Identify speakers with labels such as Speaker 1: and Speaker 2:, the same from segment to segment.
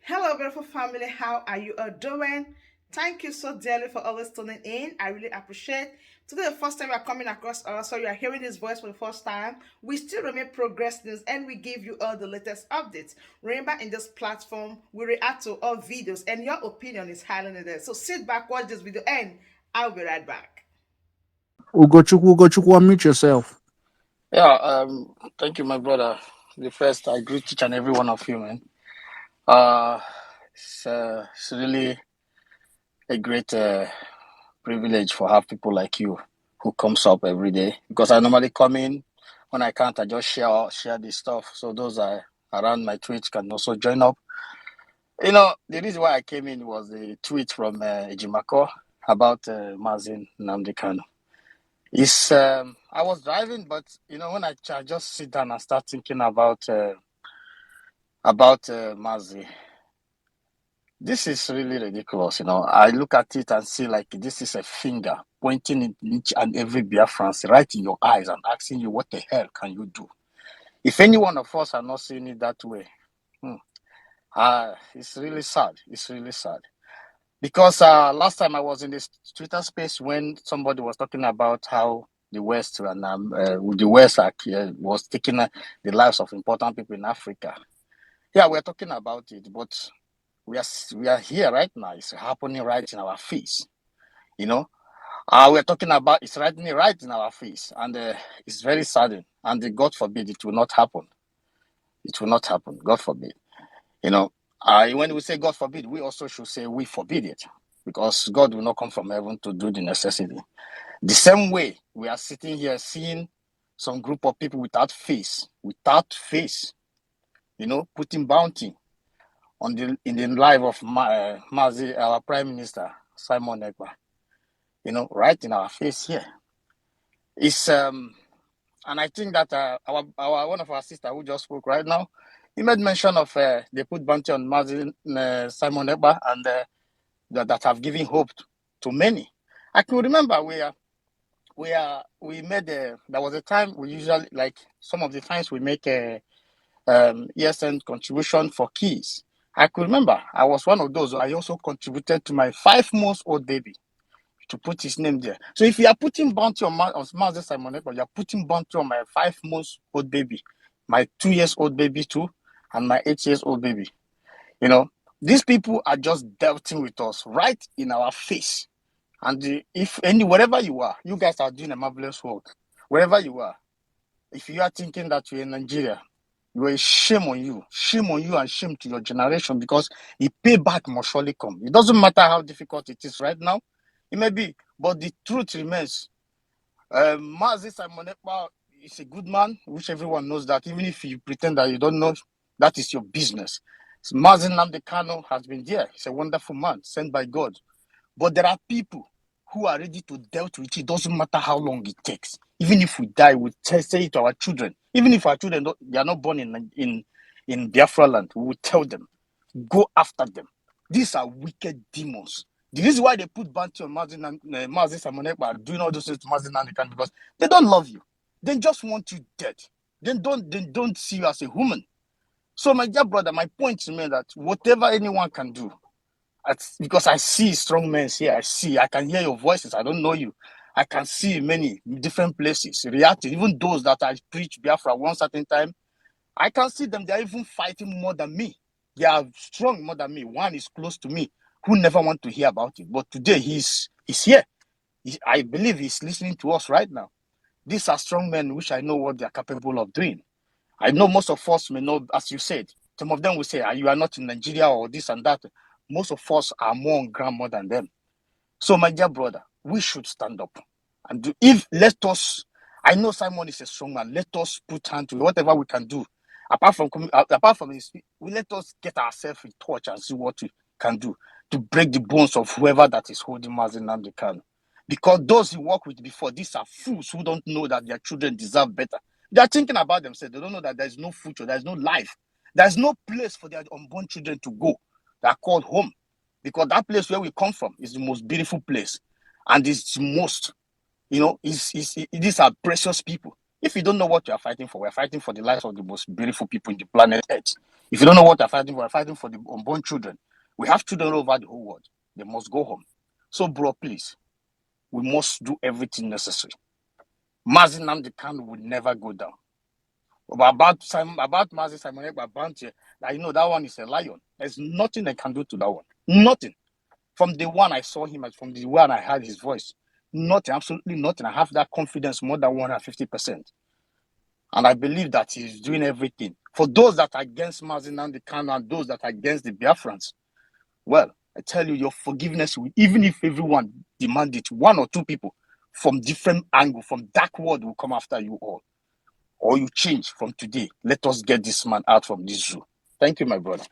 Speaker 1: Hello, beautiful family. How are you all doing? Thank you so dearly for always tuning in. I really appreciate. Today, the first time you are coming across us, so you are hearing this voice for the first time. We still remain Progress News, and we give you all the latest updates. Remember, in this platform, we react to all videos, and your opinion is highly needed. So sit back, watch this video, and I'll be right back.
Speaker 2: Ugochukwu, unmute yourself.
Speaker 3: Yeah, thank you, my brother. The first, I greet each and every one of you, man. Uh, it's really a great privilege for have people like you who comes up every day. Because I normally come in when I can't, I just share this stuff. So those are around my tweets can also join up. You know, the reason why I came in was the tweet from EJIMAKOR about Mazin Namdekano. It's I was driving, but you know when I just sit down and start thinking about Mazi, this is really ridiculous. You know, I look at it and see like this is a finger pointing in each and every Biafrans right in your eyes and asking you what the hell can you do? If any one of us are not seeing it that way, hmm, it's really sad. It's really sad. Because last time I was in this Twitter space when somebody was talking about how the West and the West was taking the lives of important people in Africa. Yeah, we're talking about it, but we are here right now. It's happening right in our face. You know, we're talking about it's happening right in our face, and it's very saddening. And God forbid it will not happen. It will not happen. God forbid. You know, when we say God forbid, we also should say we forbid it, because God will not come from heaven to do the necessity. The same way we are sitting here seeing some group of people without face, you know, putting bounty in the life of Mazi, our Prime Minister Simon Ekpa, you know, right in our face here. It's and I think that our one of our sister who just spoke right now, he made mention of they put bounty on Mazi Simon Ekpa and that have given hope to many. I can remember we made there was a time we usually like some of the times we make a ESN contribution for kids. I could remember I was one of those. I also contributed to my 5 months old baby to put his name there. So if you are putting bounty on Master Simon Ekpa, you are putting bounty on my 5 months old baby, my 2 years old baby too, and my 8 years old baby. You know, these people are just dealing with us right in our face. And if wherever you are, you guys are doing a marvelous work. Wherever you are, if you are thinking that you're in Nigeria, you are shame on you, and shame to your generation, because the payback must surely come. It doesn't matter how difficult it is right now, it may be, but the truth remains. Mazi Simon Ekpa is a good man, which everyone knows that. Even if you pretend that you don't know, that is your business. Mazi Namdekano has been there. He's a wonderful man sent by God. But there are people who are ready to deal with it. It doesn't matter how long it takes. Even if we die, we say it to our children. Even if our children they are not born in Biafra land, we will tell them, go after them. These are wicked demons. The reason why they put bounty on Mazi Simon Ekpa doing all those things to Mazi Nandikan, because they don't love you. They just want you dead. They don't see you as a human. So my dear brother, my point to me that whatever anyone can do, because I see strong men here. I can hear your voices. I don't know you. I can see many different places reacting. Even those that I preach Biafra one certain time, I can see them. They are even fighting more than me. They are strong more than me. One is close to me who never want to hear about it. But today he's here. I believe he's listening to us right now. These are strong men which I know what they are capable of doing. I know most of us may know, as you said, some of them will say, you are not in Nigeria or this and that. Most of us are more on ground more than them. So, my dear brother, we should stand up and do. Let us, I know Simon is a strong man. Let us put hand to whatever we can do. Apart from this, let us get ourselves in touch and see what we can do to break the bones of whoever that is holding Mazi Nnamdi Kanu. Because those he worked with before, these are fools who don't know that their children deserve better. They are thinking about themselves. They don't know that there is no future, there is no life, there is no place for their unborn children to go. They are called home, because that place where we come from is the most beautiful place, and it's the most, these are precious people. If you don't know what you are fighting for, we're fighting for the lives of the most beautiful people in the planet Earth. If you don't know what you're fighting for, we're fighting for the unborn children. We have children all over the whole world. They must go home. So, bro, please, we must do everything necessary. Mazi Nnamdi Kanu will never go down. But about Mazi Simon Ekpa Bantie, I know that one is a lion. There's nothing I can do to that one. Nothing. From the one I saw him, from the one I heard his voice, nothing, absolutely nothing. I have that confidence more than 150%. And I believe that he's doing everything. For those that are against Mazi Nnamdi Kanu and those that are against the Biafrans, well, I tell you, your forgiveness, even if everyone demand it, one or two people from different angle, from dark world will come after you all. Or you change from today. Let us get this man out from this zoo. Thank you, my brother.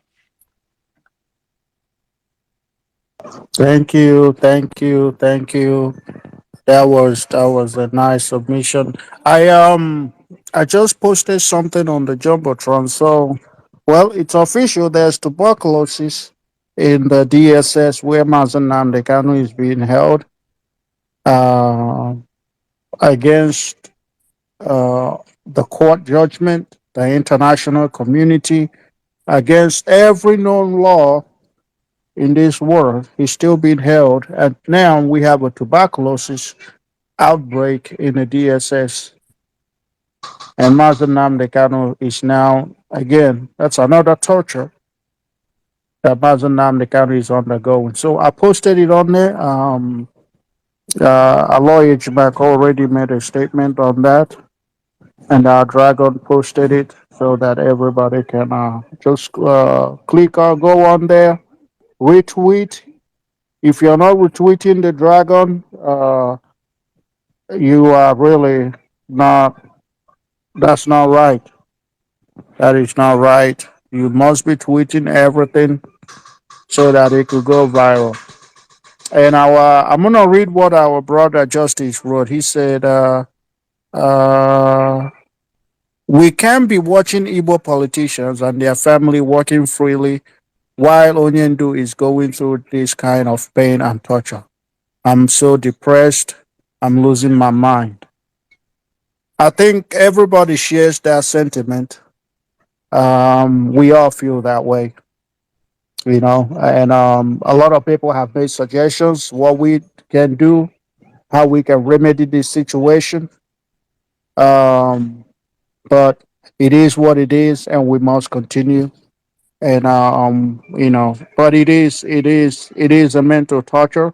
Speaker 2: Thank you, thank you, thank you. That was a nice submission. I just posted something on the jumbotron. So, well, it's official. There's tuberculosis in the DSS where Mazen Namdekanu is being held uh, against the court judgment, the international community, against every known law in this world. He's still being held, and now we have a tuberculosis outbreak in the DSS, and Mazen Namdekanu is now again. That's another torture that Mazen Namdekanu is undergoing. So I posted it on there. Aloy EJIMAKOR already made a statement on that, and our Dragon posted it so that everybody can just click or go on there, retweet. If you're not retweeting the Dragon, you are really not. That's not right. That is not right. You must be tweeting everything so that it could go viral. And I'm gonna read what our brother Justice wrote. He said, uh, "We can be watching Igbo politicians and their family working freely while Onyendu is going through this kind of pain and torture. I'm so depressed. I'm losing my mind." I think everybody shares that sentiment. We all feel that way, and a lot of people have made suggestions what we can do, how we can remedy this situation. Um, but it is what it is, and we must continue. And but it is a mental torture.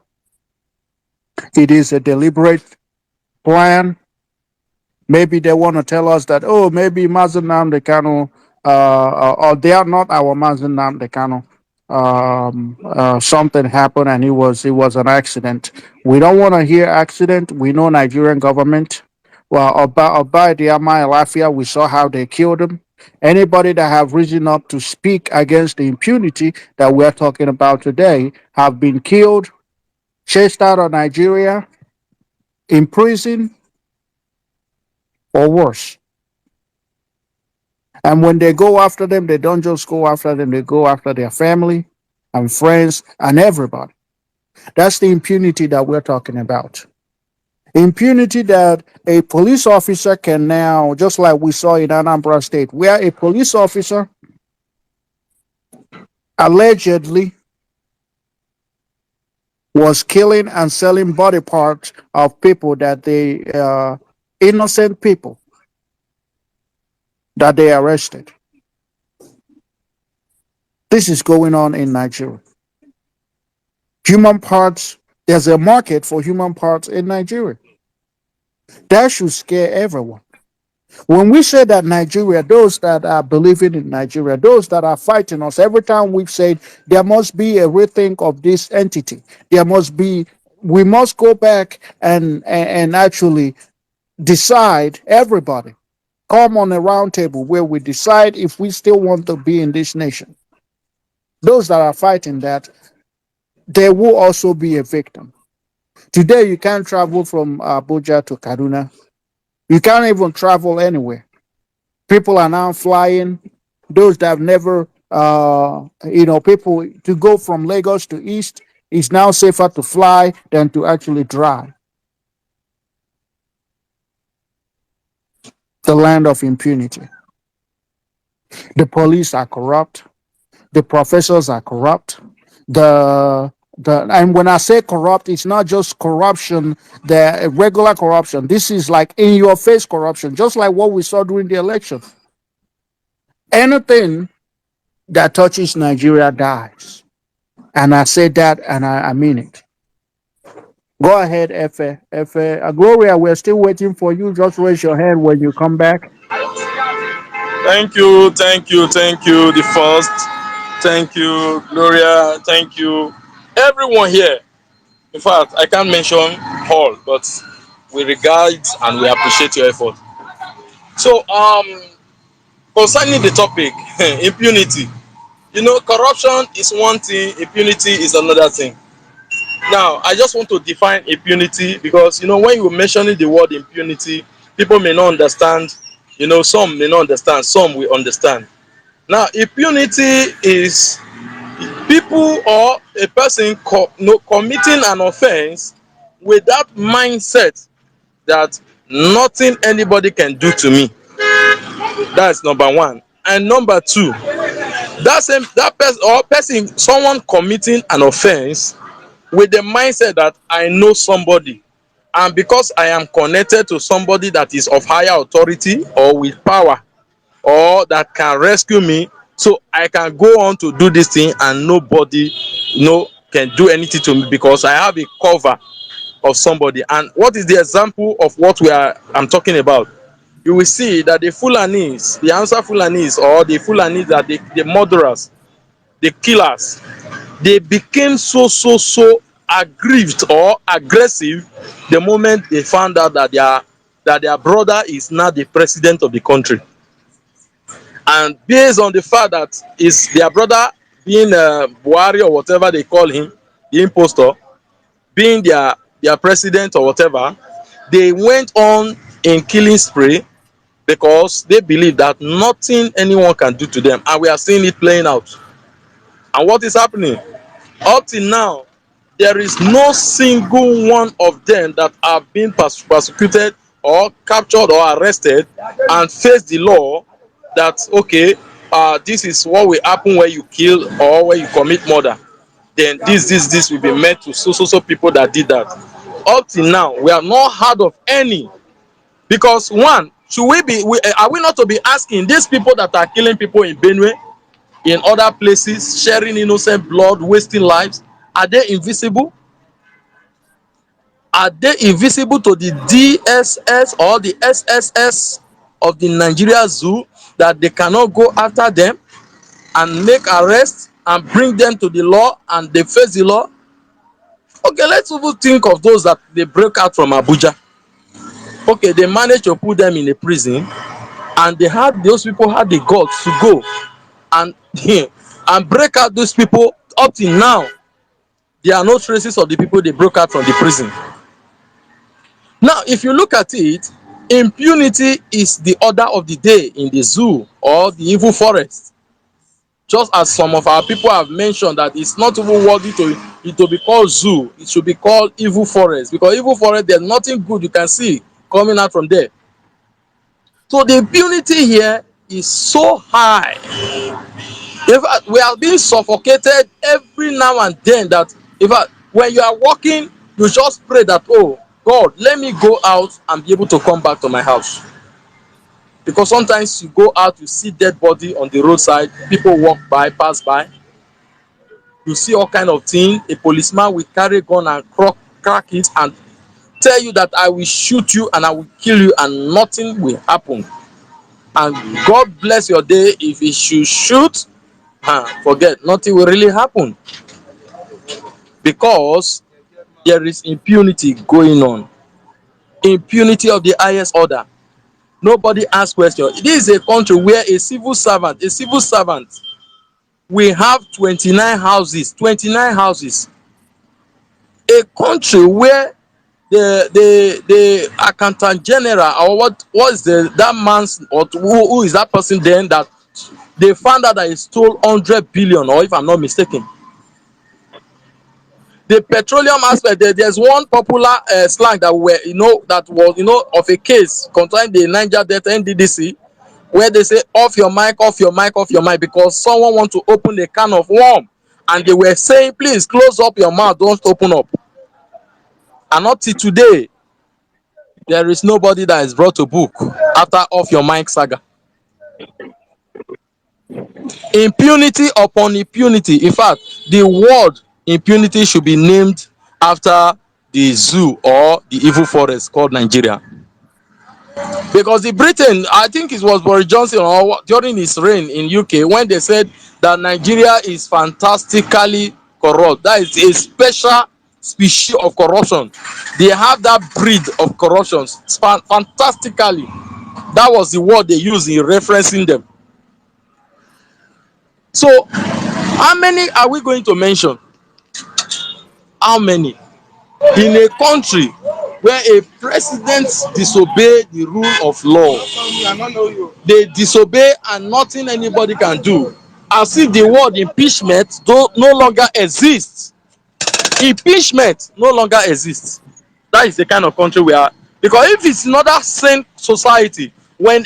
Speaker 2: It is a deliberate plan. Maybe they want to tell us that, oh, maybe Mazen Namdekanu, or they are not our Mazen Namdekanu. Something happened and it was an accident. We don't want to hear accident. We know Nigerian government. Well, Oba Diama Lafia, we saw how they killed him. Anybody that have risen up to speak against the impunity that we're talking about today have been killed, chased out of Nigeria, imprisoned, or worse. And when they go after them, they don't just go after them, they go after their family and friends and everybody. That's the impunity that we're talking about. Impunity that a police officer can now, just like we saw in Anambra State, where a police officer allegedly was killing and selling body parts of people that innocent people that they arrested. This is going on in Nigeria. Human parts, there's a market for human parts in Nigeria. That should scare everyone. When we say that Nigeria, those that are believing in Nigeria, those that are fighting us, every time we've said there must be a rethink of this entity. We must go back and actually decide, everybody, come on a round table where we decide if we still want to be in this nation. Those that are fighting that, there will also be a victim. Today, you can't travel from Abuja to Kaduna. You can't even travel anywhere. People are now flying. Those that have never, people to go from Lagos to East, it's now safer to fly than to actually drive. the land of impunity. The police are corrupt. The professors are corrupt. And when I say corrupt, it's not just corruption, the regular corruption. This is like in your face corruption, just like what we saw during the election. Anything that touches Nigeria dies. And I say that and I mean it. Go ahead, Efe. Efe. Gloria, we're still waiting for you. Just raise your hand when you come back.
Speaker 4: Thank you, thank you, thank you. The first, thank you, Gloria, thank you, everyone here. In fact, I can't mention all, but we regard and we appreciate your effort. So, concerning the topic, impunity. You know, corruption is one thing, impunity is another thing. Now, I just want to define impunity because, you know, when you're mentioning the word impunity, people may not understand. You know, some may not understand, some will understand. Now, impunity is people or a person committing an offense with that mindset that nothing anybody can do to me. That's number one. And number two, that person or person, someone committing an offense with the mindset that I know somebody, and because I am connected to somebody that is of higher authority or with power or that can rescue me, so I can go on to do this thing and nobody, you know, can do anything to me because I have a cover of somebody. And what is the example of what I'm talking about? You will see that the Fulanis, the Hausa Fulanis, or the Fulanis that the murderers, the killers, they became so aggrieved or aggressive the moment they found out that their brother is now the president of the country. And based on the fact that is their brother being Buhari or whatever they call him, the impostor, being their president or whatever, they went on in killing spree because they believe that nothing anyone can do to them, and we are seeing it playing out. And what is happening up till now, there is no single one of them that have been persecuted or captured or arrested and face the law that okay, this is what will happen when you kill or when you commit murder, then this will be met to so people that did that. Up till now we have not heard of any. Because one, should are we not to be asking these people that are killing people in Benue, in other places, sharing innocent blood, wasting lives, are they invisible? Are they invisible to the DSS or the SSS of the Nigeria Zoo, that they cannot go after them and make arrests and bring them to the law and they face the law? Okay, let's even think of those that they break out from Abuja. Okay, they managed to put them in a prison, and those people had the guts to go and and break out those people. Up till now, there are no traces of the people they broke out from the prison. Now, if you look at it, impunity is the order of the day in the zoo or the evil forest. Just as some of our people have mentioned that it's not even worthy to be called zoo, it should be called evil forest, because evil forest, there's nothing good you can see coming out from there. So the impunity here is so high. In fact, we are being suffocated every now and then, that in fact, when you are walking, you just pray that, oh God, let me go out and be able to come back to my house. Because sometimes you go out, you see dead body on the roadside, people walk by, pass by, you see all kind of things. A policeman will carry gun and crack it and tell you that I will shoot you and I will kill you and nothing will happen. And God bless your day if he should shoot, forget, nothing will really happen, because there is impunity going on. Impunity of the highest order. Nobody asks questions. This is a country where a civil servant will have 29 houses. 29 houses. A country where the accountant general, or what is that man's, or who is that person then, that they found out that he stole 100 billion, or if I'm not mistaken. The petroleum aspect, there's one popular slang that that was of a case concerning the Niger Delta NDDC, where they say off your mic, off your mic, off your mic, because someone want to open a can of worm, and they were saying, please close up your mouth, don't open up. And up till today, there is nobody that is brought to book after off your mic saga. Impunity upon impunity. In fact, the word impunity should be named after the zoo or the evil forest called Nigeria. Because the Britain, I think it was Boris Johnson or during his reign in UK, when they said that Nigeria is fantastically corrupt. That is a special species of corruption. They have that breed of corruption fantastically. That was the word they used in referencing them. So, how many are we going to mention? How many? In a country where a president disobey the rule of law, they disobey and nothing anybody can do, as if the word impeachment no longer exists. Impeachment no longer exists. That is the kind of country we are. Because if it's another sane society, when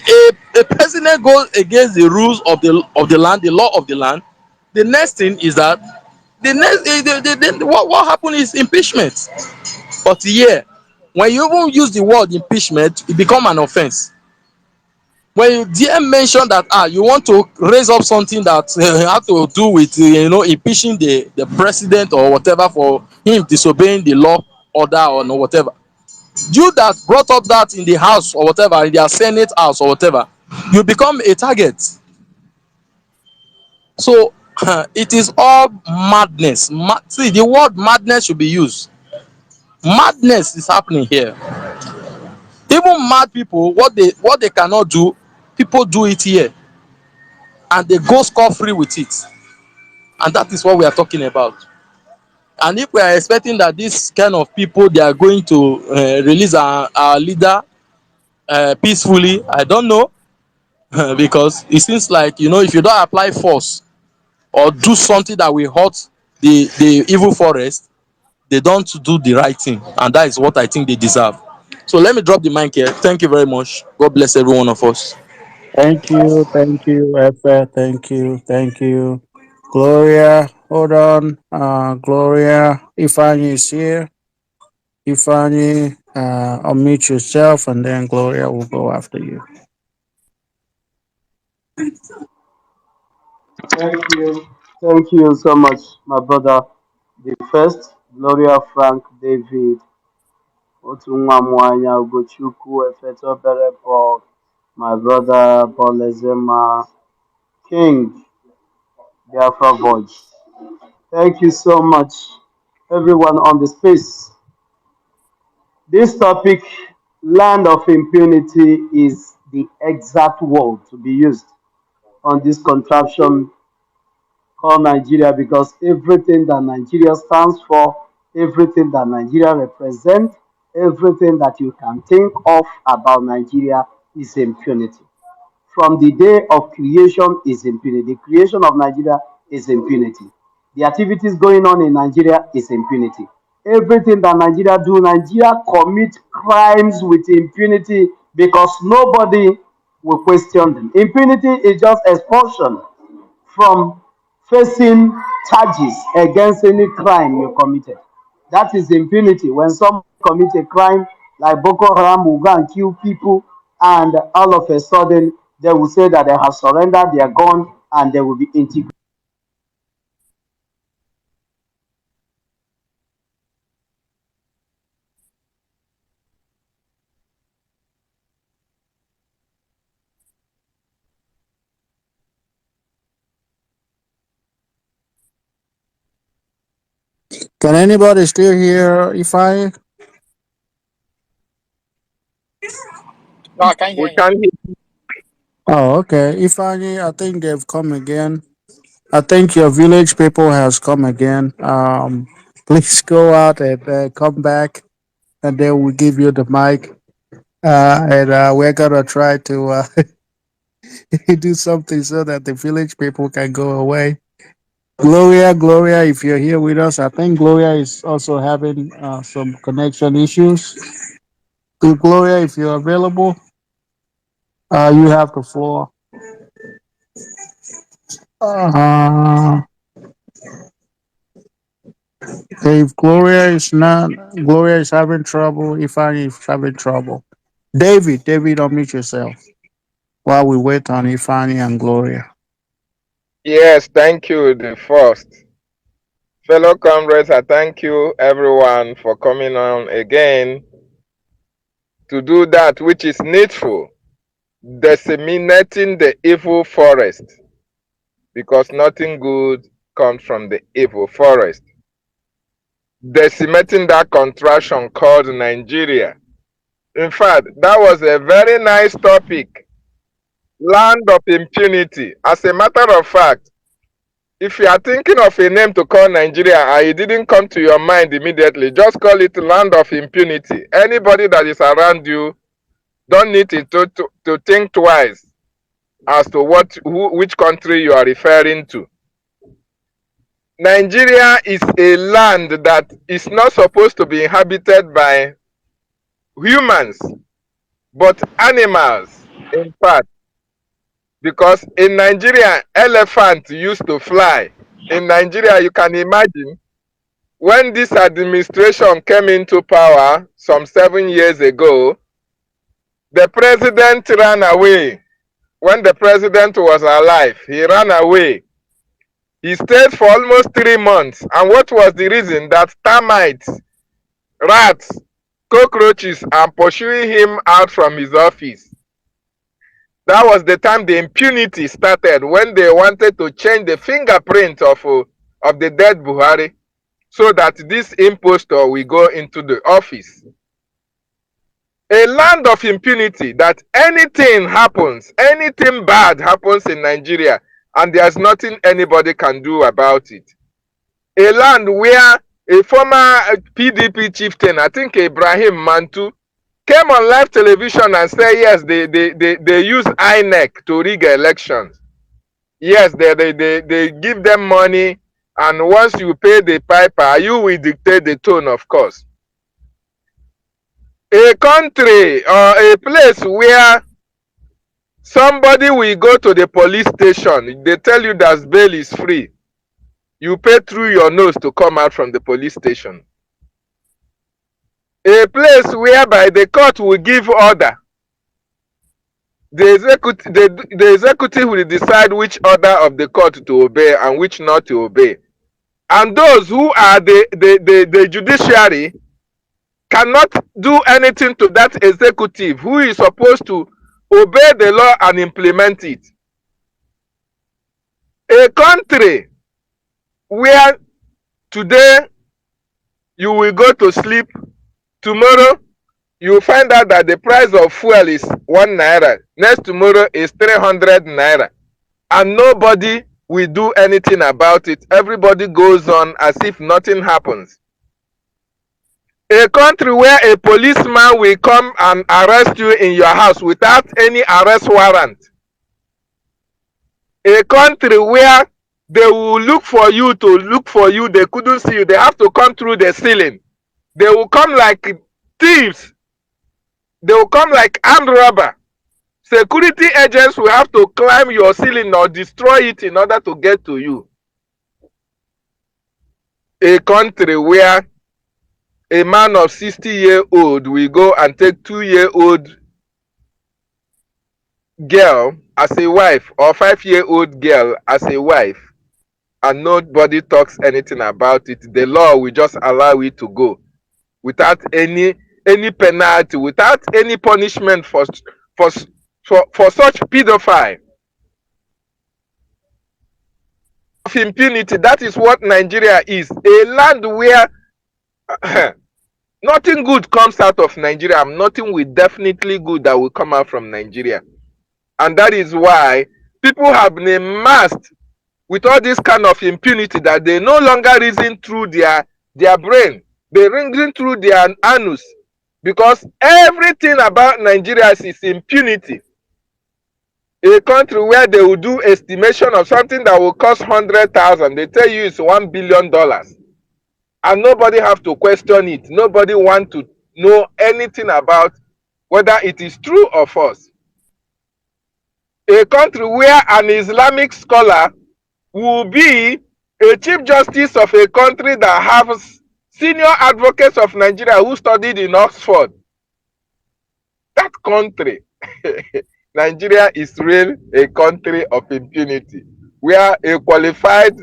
Speaker 4: a president goes against the rules of the land, the law of the land, the next thing is that what happened is impeachment. But here, when you even use the word impeachment, it become an offense. When you dare mention that you want to raise up something that have to do with impeaching the president or whatever for him disobeying the law order or no whatever, you that brought up that in the house or whatever, in their senate house or whatever, you become a target. So it is all madness. See, the word madness should be used. Madness is happening here. Even mad people, what they cannot do, people do it here, and they go scot-free with it. And that is what we are talking about. And if we are expecting that this kind of people, they are going to release our leader peacefully, I don't know. Because it seems like, if you don't apply force or do something that will hurt the evil forest, they don't do the right thing. And that is what I think they deserve. So let me drop the mic here. Thank you very much. God bless every one of us.
Speaker 2: Thank you, Efe. Thank you. Gloria, hold on. Gloria, Ifani is here. Ifani, unmute yourself, and then Gloria will go after you.
Speaker 5: Thank you. Thank you so much, my brother. The first, Gloria Frank David, Otunwa Mwanya Ugochukwu, Efeto Paul, my brother Paul King, Biafra Voice. Thank you so much, everyone on the space. This topic, land of impunity, is the exact word to be used on this contraption called Nigeria, because everything that Nigeria stands for, everything that Nigeria represents, everything that you can think of about Nigeria is impunity. From the day of creation is impunity. The creation of Nigeria is impunity. The activities going on in Nigeria is impunity. Everything that Nigeria do, Nigeria commit crimes with impunity because nobody will question them. Impunity is just expulsion from facing charges against any crime you committed. That is impunity. When someone commits a crime like Boko Haram will go and kill people, and all of a sudden they will say that they have surrendered their gun and they will be integrated.
Speaker 2: Can anybody still hear Ifani?
Speaker 3: No, I can't
Speaker 4: We
Speaker 3: hear him.
Speaker 4: can hear.
Speaker 2: Oh, okay. Ifani, I think they've come again. I think your village people has come again. Please go out and come back, and then we'll give you the mic. And we're gonna try to do something so that the village people can go away. Gloria, if you're here with us, I think Gloria is also having some connection issues. Gloria, if you're available, you have the floor. Uh, if Gloria is not, Gloria is having trouble. Ifani is having trouble. David, unmute yourself while we wait on Ifani and Gloria.
Speaker 6: Yes, thank you, the first. Fellow comrades, I thank you everyone for coming on again to do that which is needful, disseminating the evil forest, because nothing good comes from the evil forest. Decimating that contraction called Nigeria. In fact, that was a very nice topic. Land of impunity. As a matter of fact, if you are thinking of a name to call Nigeria and it didn't come to your mind immediately, just call it land of impunity. Anybody that is around you don't need to think twice as to which country you are referring to. Nigeria is a land that is not supposed to be inhabited by humans, but animals, in fact. Because in Nigeria, elephants used to fly. In Nigeria, you can imagine, when this administration came into power some 7 years ago, the president ran away. When the president was alive, he ran away. He stayed for almost 3 months. And what was the reason? That termites, rats, cockroaches are pursuing him out from his office. That was the time the impunity started, when they wanted to change the fingerprint of the dead Buhari, so that this impostor will go into the office. A land of impunity, that anything happens, anything bad happens in Nigeria, and there's nothing anybody can do about it. A land where a former PDP chieftain, I think Ibrahim Mantu, came on live television and said, yes, they use INEC to rig elections. Yes, they give them money, and once you pay the piper, you will dictate the tone, of course. A country or a place where somebody will go to the police station, they tell you that bail is free. You pay through your nose to come out from the police station. A place whereby the court will give order. The executive will decide which order of the court to obey and which not to obey. And those who are the judiciary cannot do anything to that executive who is supposed to obey the law and implement it. A country where today you will go to sleep, tomorrow you will find out that the price of fuel is 1 naira, next tomorrow is 300 naira, and nobody will do anything about it. Everybody goes on as if nothing happens. A country where a policeman will come and arrest you in your house without any arrest warrant. A country where they will look for you, they couldn't see you, they have to come through the ceiling. They will come like thieves. They will come like armed robber. Security agents will have to climb your ceiling or destroy it in order to get to you. A country where a man of 60-year-old will go and take 2-year-old girl as a wife, or 5-year-old girl as a wife, and nobody talks anything about it. The law will just allow it to go without any penalty, without any punishment for such pedophile. Of impunity, that is what Nigeria is. A land where nothing good comes out of Nigeria. Nothing will definitely good that will come out from Nigeria. And that is why people have been amassed with all this kind of impunity, that they no longer reason through their brain. They reason through their anus. Because everything about Nigeria is impunity. A country where they will do estimation of something that will cost 100,000, they tell you it's $1 billion. And nobody have to question it. Nobody want to know anything about whether it is true or false. A country where an Islamic scholar will be a chief justice of a country that has senior advocates of Nigeria who studied in Oxford. That country, Nigeria is really a country of impunity, where a qualified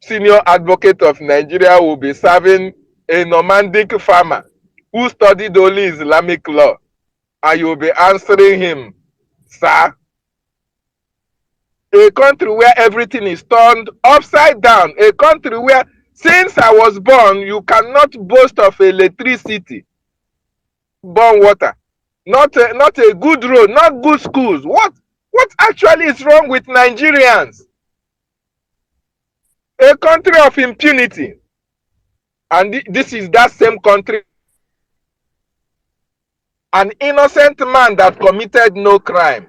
Speaker 6: senior advocate of Nigeria will be serving a nomadic farmer who studied only Islamic law, and you'll be answering him, sir. A country where everything is turned upside down, a country where since I was born, you cannot boast of electricity, born water, not a good road, not good schools. What actually is wrong with Nigerians? A country of impunity. And this is that same country, an innocent man that committed no crime.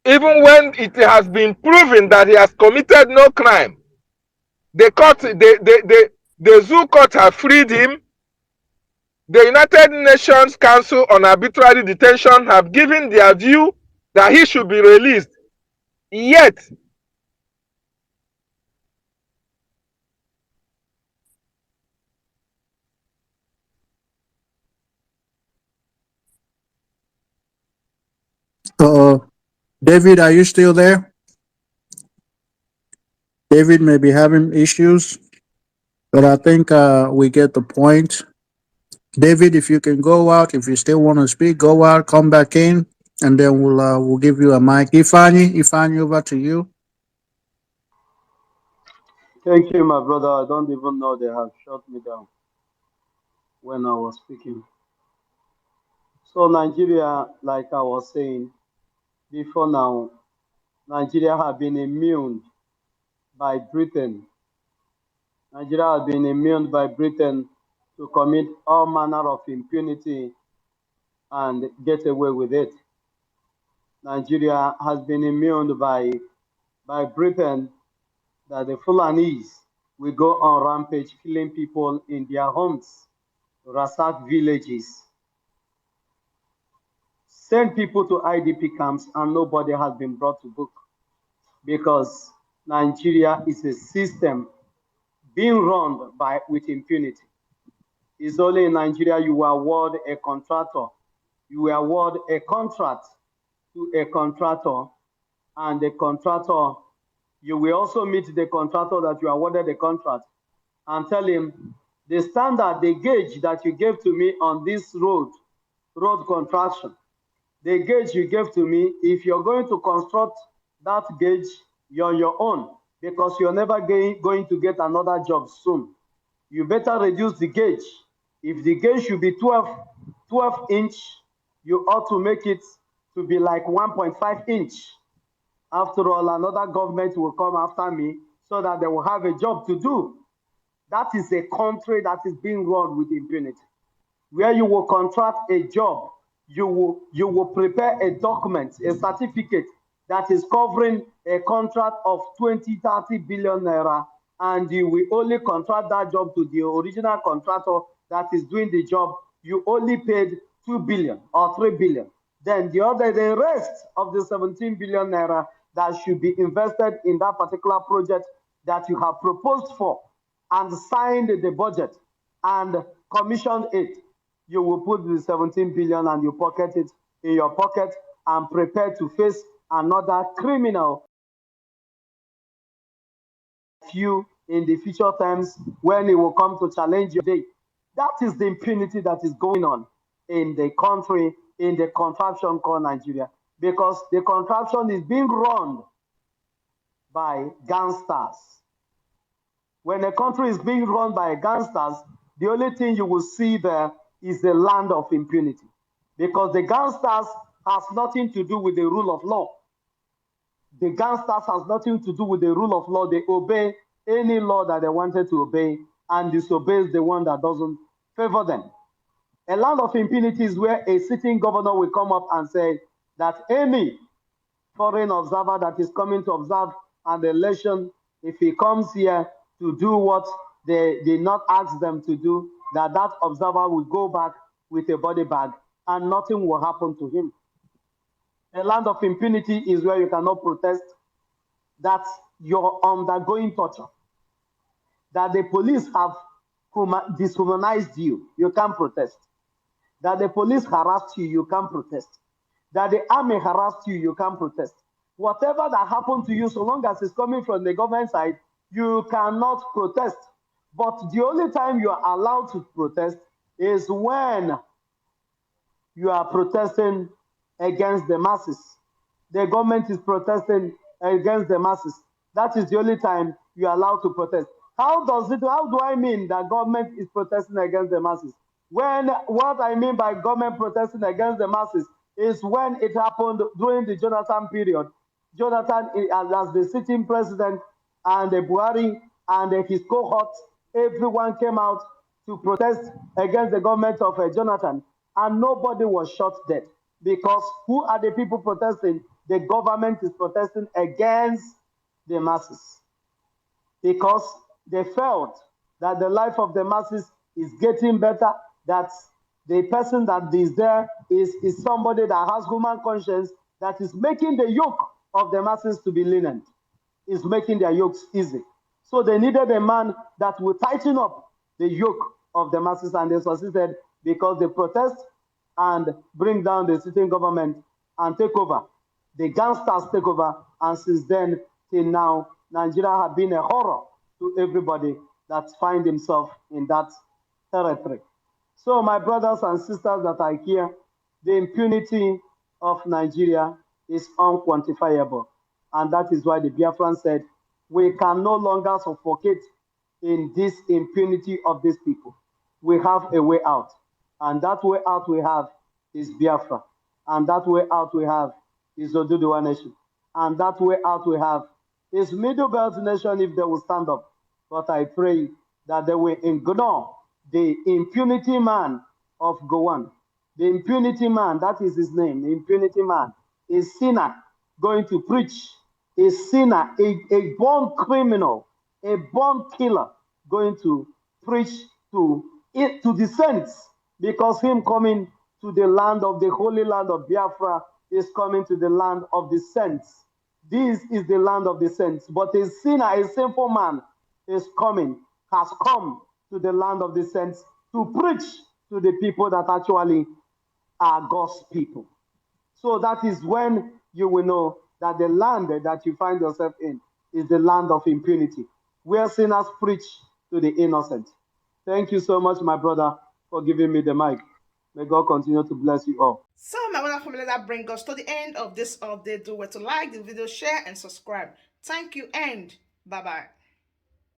Speaker 6: Even when it has been proven that he has committed no crime, the zoo court have freed him. The United Nations Council on Arbitrary Detention have given their view that he should be released. Yet,
Speaker 2: David, are you still there? David may be having issues, but I think we get the point. David, if you can go out, if you still want to speak, go out, come back in, and then we'll give you a mic. Ifani, over to you.
Speaker 5: Thank you, my brother. I don't even know they have shut me down when I was speaking. So Nigeria, like I was saying before now, Nigeria have been immune by Britain. Nigeria has been immune by Britain to commit all manner of impunity and get away with it. Nigeria has been immune by Britain that the Fulanese will go on rampage killing people in their homes, ransack villages, send people to IDP camps, and nobody has been brought to book because Nigeria is a system being run with impunity. It's only in Nigeria you award a contractor, you award a contract to a contractor, and the contractor, you will also meet the contractor that you awarded the contract and tell him the standard, the gauge that you gave to me on this road construction, the gauge you gave to me, if you're going to construct that gauge, you're on your own because you're never going to get another job soon. You better reduce the gauge. If the gauge should be 12 inch, you ought to make it to be like 1.5 inch. After all, another government will come after me so that they will have a job to do. That is a country that is being run with impunity, where you will contract a job, you will prepare a document, a certificate that is covering a contract of 20-30 billion naira, and you will only contract that job to the original contractor that is doing the job. You only paid 2 billion or 3 billion. Then the rest of the 17 billion naira that should be invested in that particular project that you have proposed for and signed the budget and commissioned it, you will put the 17 billion and you pocket it in your pocket and prepare to face another criminal you in the future times when it will come to challenge your day. That is the impunity that is going on in the country, in the contraption called Nigeria, because the contraption is being run by gangsters. When a country is being run by gangsters, the only thing you will see there is the land of impunity, because the gangsters has nothing to do with the rule of law. The gangsters has nothing to do with the rule of law. They obey any law that they wanted to obey and disobeys the one that doesn't favor them. A land of impunity is where a sitting governor will come up and say that any foreign observer that is coming to observe an election, if he comes here to do what they did not ask them to do, that observer will go back with a body bag and nothing will happen to him. A land of impunity is where you cannot protest, that you're undergoing torture, that the police have dishumanized you, you can't protest. That the police harassed you, you can't protest. That the army harassed you, you can't protest. Whatever that happened to you, so long as it's coming from the government side, you cannot protest. But the only time you are allowed to protest is when you are protesting against the masses. The government is protesting against the masses. That is the only time you are allowed to protest. How do I mean that government is protesting against the masses? What I mean by government protesting against the masses is when it happened during the Jonathan period. Jonathan, as the sitting president, and the Buhari and his cohort, everyone came out to protest against the government of Jonathan, and nobody was shot dead. Because who are the people protesting? The government is protesting against the masses. Because they felt that the life of the masses is getting better, that the person that is there is somebody that has human conscience, that is making the yoke of the masses to be lenient, is making their yokes easy. So they needed a man that would tighten up the yoke of the masses, and they succeeded because they protest and bring down the sitting government and take over. The gangsters take over, and since then till now, Nigeria has been a horror to everybody that find himself in that territory. So my brothers and sisters that are here, the impunity of Nigeria is unquantifiable. And that is why the Biafran said, we can no longer suffocate in this impunity of these people. We have a way out. And that way out we have is Biafra. And that way out we have is Oduduwa Nation. And that way out we have is Middle Belt Nation if they will stand up. But I pray that they will ignore the impunity man of Gowan. The impunity man, that is his name, the impunity man, a sinner going to preach, a sinner, a born criminal, a born killer going to preach to the saints, because him coming to the land of the holy land of Biafra is coming to the land of the saints. This is the land of the saints. But a sinner, a sinful man is coming, has come to the land of the saints to preach to the people that actually are God's people. So that is when you will know that the land that you find yourself in is the land of impunity, where sinners preach to the innocent. Thank you so much, my brother, for giving me the mic. May God continue to bless you all.
Speaker 1: So, my wonderful family, that brings us to the end of this update. Do well to like the video, share, and subscribe. Thank you, and bye-bye.